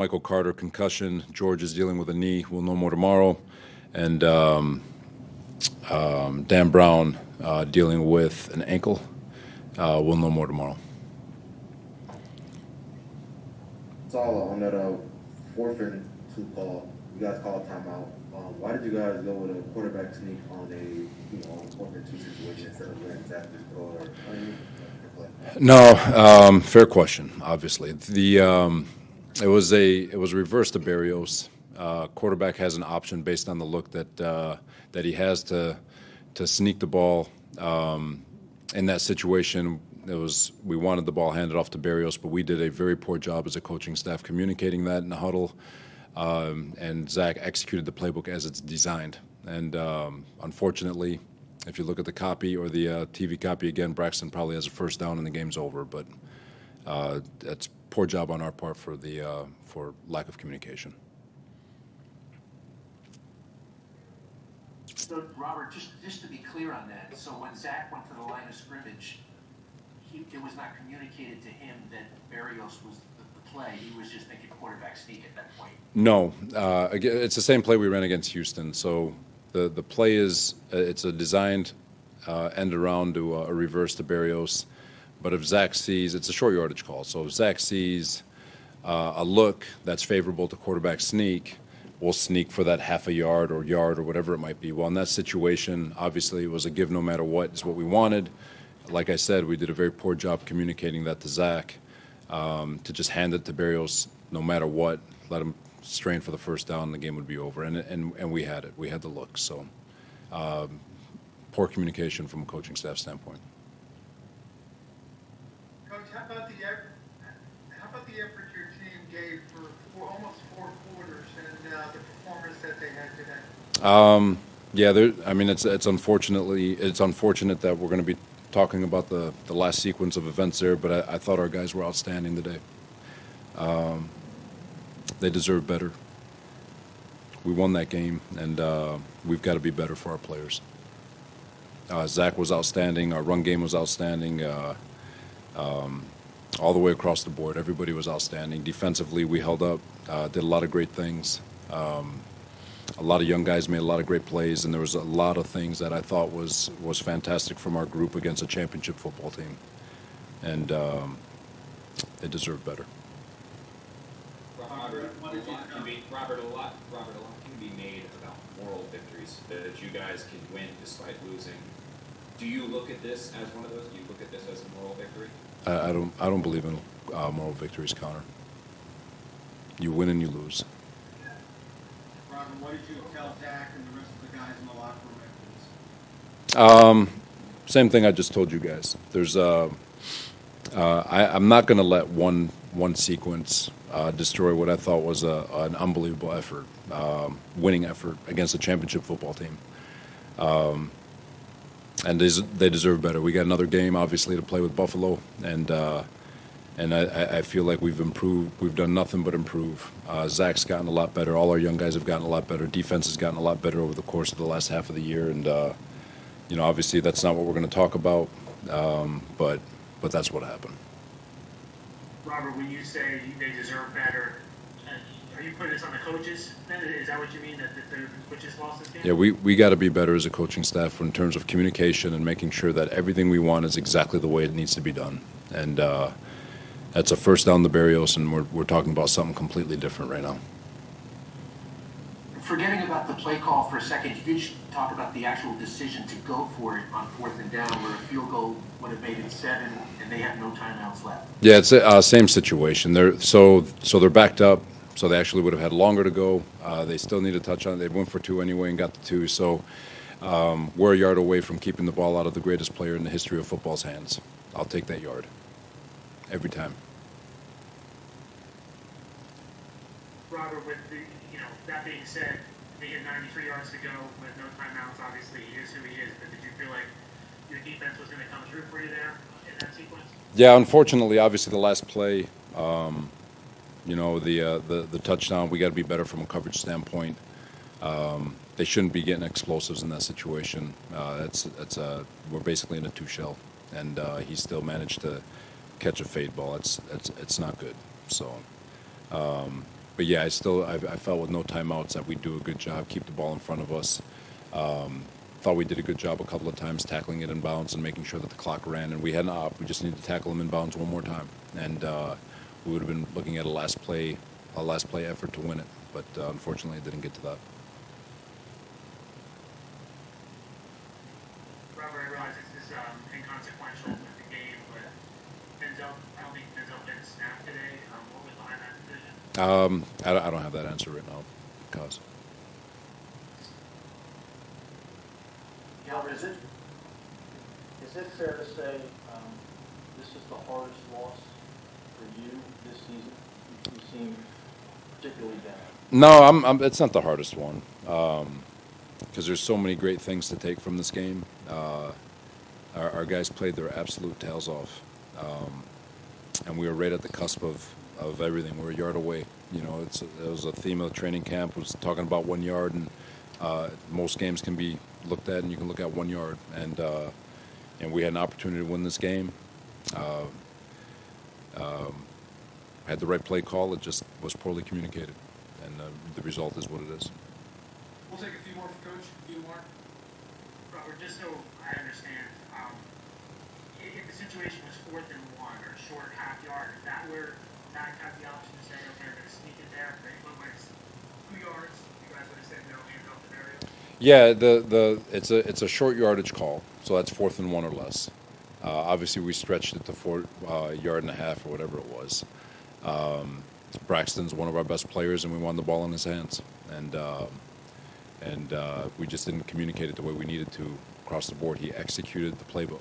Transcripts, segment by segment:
Michael Carter, concussion. George is dealing with a knee. We'll know more tomorrow. And Dan Brown dealing with an ankle. We'll know more tomorrow. Saleh, on that 4th and 2 call, you guys called timeout. Why did you guys go with a quarterback sneak on a 4th and 2 situation instead of letting Zach just go or play? No, fair question. Obviously, it was a reverse to Berrios. Quarterback has an option based on the look that he has to sneak the ball. In that situation, we wanted the ball handed off to Berrios, but we did a very poor job as a coaching staff communicating that in the huddle. And Zach executed the playbook as it's designed. And unfortunately, if you look at the copy or the TV copy again, Braxton probably has a first down and the game's over. But that's poor job on our part for lack of communication. So, Robert, just to be clear on that, so when Zach went to the line of scrimmage, it was not communicated to him that Berrios was the play. He was just thinking quarterback sneak at that point. No. Again, it's the same play we ran against Houston. So the play is it's a designed end around to a reverse to Berrios. But if Zach sees, it's a short yardage call. So if Zach sees a look that's favorable to quarterback sneak, we'll sneak for that half a yard or whatever it might be. Well, in that situation, obviously it was a give no matter what is what we wanted. Like I said, we did a very poor job communicating that to Zach, to just hand it to Berrios no matter what, let him strain for the first down, and the game would be over. And we had it. We had the look. So poor communication from a coaching staff standpoint. Coach, how about the effort your team gave for almost 4 quarters and the performance that they had today? Yeah, it's unfortunate that we're going to be talking about the last sequence of events there, but I thought our guys were outstanding today. They deserve better. We won that game, and we've got to be better for our players. Zach was outstanding. Our run game was outstanding. All the way across the board, everybody was outstanding. Defensively, we held up, did a lot of great things. A lot of young guys made a lot of great plays, and there was a lot of things that I thought was fantastic from our group against a championship football team. And they deserve better. Robert, a lot can be made about moral victories that you guys can win despite losing. Do you look at this as one of those? Do you look at this as a moral victory? I don't believe in moral victories, Connor. You win and you lose. Robert, what did you tell Zach and the rest of the guys in the locker room after this? Same thing I just told you guys. There's I'm not going to let one sequence destroy what I thought was an unbelievable effort, winning effort against a championship football team. And they deserve better. We got another game, obviously, to play with Buffalo, and I feel like we've improved. We've done nothing but improve. Zach's gotten a lot better. All our young guys have gotten a lot better. Defense has gotten a lot better over the course of the last half of the year, and obviously that's not what we're going to talk about, but that's what happened. Robert, when you say they deserve better, are you putting this on the coaches? Is that what you mean, that the coaches lost this game? Yeah, we got to be better as a coaching staff in terms of communication and making sure that everything we want is exactly the way it needs to be done. And that's a first down to Berrios, and we're talking about something completely different right now. Forgetting about the play call for a second, you could talk about the actual decision to go for it on 4th and down, where a field goal would have made it 7, and they had no timeouts left. Yeah, it's a same situation. They're backed up. So they actually would have had longer to go. They still need a touchdown. They went for 2 anyway and got the 2. So we're a yard away from keeping the ball out of the greatest player in the history of football's hands. I'll take that yard every time. Robert, with that being said, they had 93 yards to go with no timeouts. Obviously, he is who he is. But did you feel like your defense was going to come through for you there in that sequence? Yeah, unfortunately, obviously the last play. The touchdown, we got to be better from a coverage standpoint. They shouldn't be getting explosives in that situation. We're basically in a 2-shell, and he still managed to catch a fade ball. It's not good. So yeah, I felt with no timeouts that we do a good job, keep the ball in front of us. Thought we did a good job a couple of times tackling it in bounds and making sure that the clock ran. And we had an op. We just needed to tackle him in bounds one more time, and we would have been looking at a last play effort to win it. But unfortunately, it didn't get to that. Robert, I realize this is inconsequential with the game, but Denzel, I don't think Denzel didn't snap today. What was behind that decision? I don't have that answer right now, cause. Robert, is it fair to say this is the hardest loss for you this season? You seem particularly down. No, it's not the hardest one, because there's so many great things to take from this game. Our guys played their absolute tails off, and we were right at the cusp of everything. We were a yard away. You know, it was a theme of the training camp, was talking about 1 yard, and most games can be looked at, and you can look at 1 yard, and we had an opportunity to win this game. Had the right play call. It just was poorly communicated, and the result is what it is. We'll take a few more for Coach. A few more. Robert, just so I understand, if the situation was 4th and 1 or short half yard, is that where Zach had the option to say, okay, I'm going to sneak it there, they look like it's 2 yards, you guys would have said no, hand off the area? Yeah, it's a short yardage call, so that's 4th and 1 or less. Obviously, we stretched it to 4 yard and a half or whatever it was. Braxton's one of our best players, and we wanted the ball in his hands, and we just didn't communicate it the way we needed to across the board. He executed the playbook,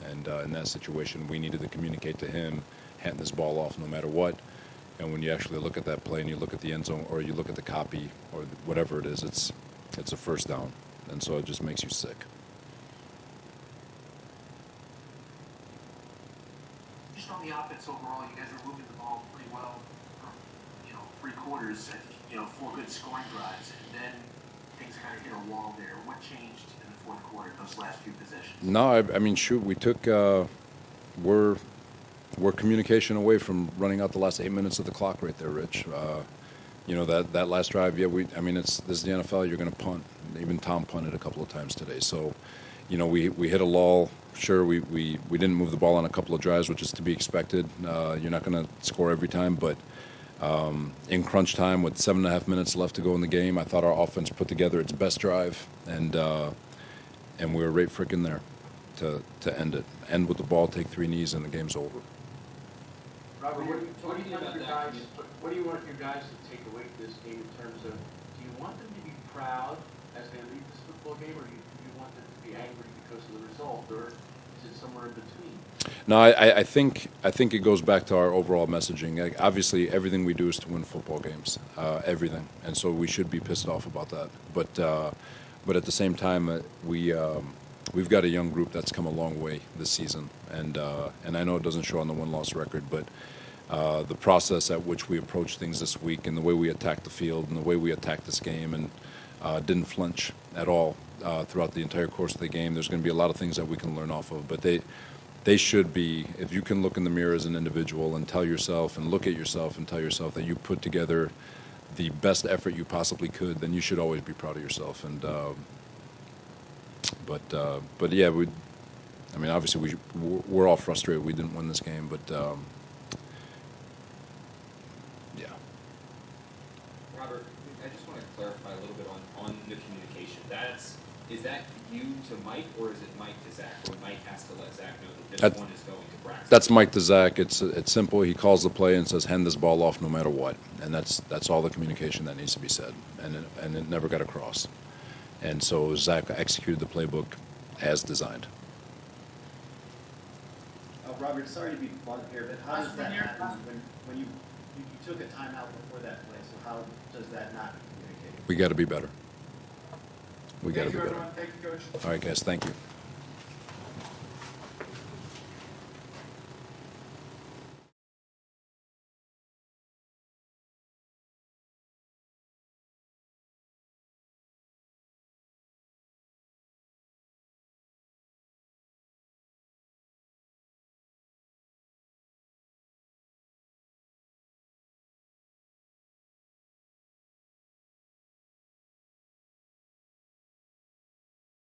and in that situation, we needed to communicate to him, hand this ball off no matter what. And when you actually look at that play and you look at the end zone, or you look at the copy, or whatever it is, it's a first down, and so it just makes you sick. Just on the offense overall, you guys are moving the ball pretty well for 3 quarters. I think 4 good scoring drives, and then things kind of hit a wall there. What changed in the 4th quarter, those last few possessions? No, I mean, shoot, we took we're communication away from running out the last 8 minutes of the clock right there, Rich. That last drive, this is the NFL. You're going to punt. Even Tom punted a couple of times today. So, we hit a lull. Sure, we didn't move the ball on a couple of drives, which is to be expected. You're not going to score every time, but in crunch time with 7.5 minutes left to go in the game, I thought our offense put together its best drive, and we were right frickin' there to end it. End with the ball, take 3 knees, and the game's over. Robert, what do you want about your that? guys? What do you want your guys to take away from this game in terms of? Do you want them to be proud as they leave this football game, or do you want them to be angry because of the result, or is it somewhere in between? No, I think it goes back to our overall messaging. Like, obviously, everything we do is to win football games, everything, and so we should be pissed off about that. But at the same time, we've got a young group that's come a long way this season, and I know it doesn't show on the win-loss record, but the process at which we approached things this week, and the way we attacked the field, and the way we attacked this game, and didn't flinch at all throughout the entire course of the game. There's going to be a lot of things that we can learn off of, but they should be, if you can look in the mirror as an individual and tell yourself and look at yourself and tell yourself that you put together the best effort you possibly could, then you should always be proud of yourself. And but yeah, obviously we're all frustrated we didn't win this game, but yeah. Robert, I just want to clarify a little bit on the communication. Is that you to Mike, or is it Mike to Zach? Or Mike has to let Zach know that this one is going to Braxton? That's Mike to Zach. It's simple. He calls the play and says, hand this ball off no matter what. And that's all the communication that needs to be said. And it never got across. And so Zach executed the playbook as designed. Robert, sorry to be blunt here, but how does that happen when you took a timeout before that play? So how does that not communicate? We got to be better. We got to Thank be you, better. everyone. Thank you, Coach. All right, guys. Thank you.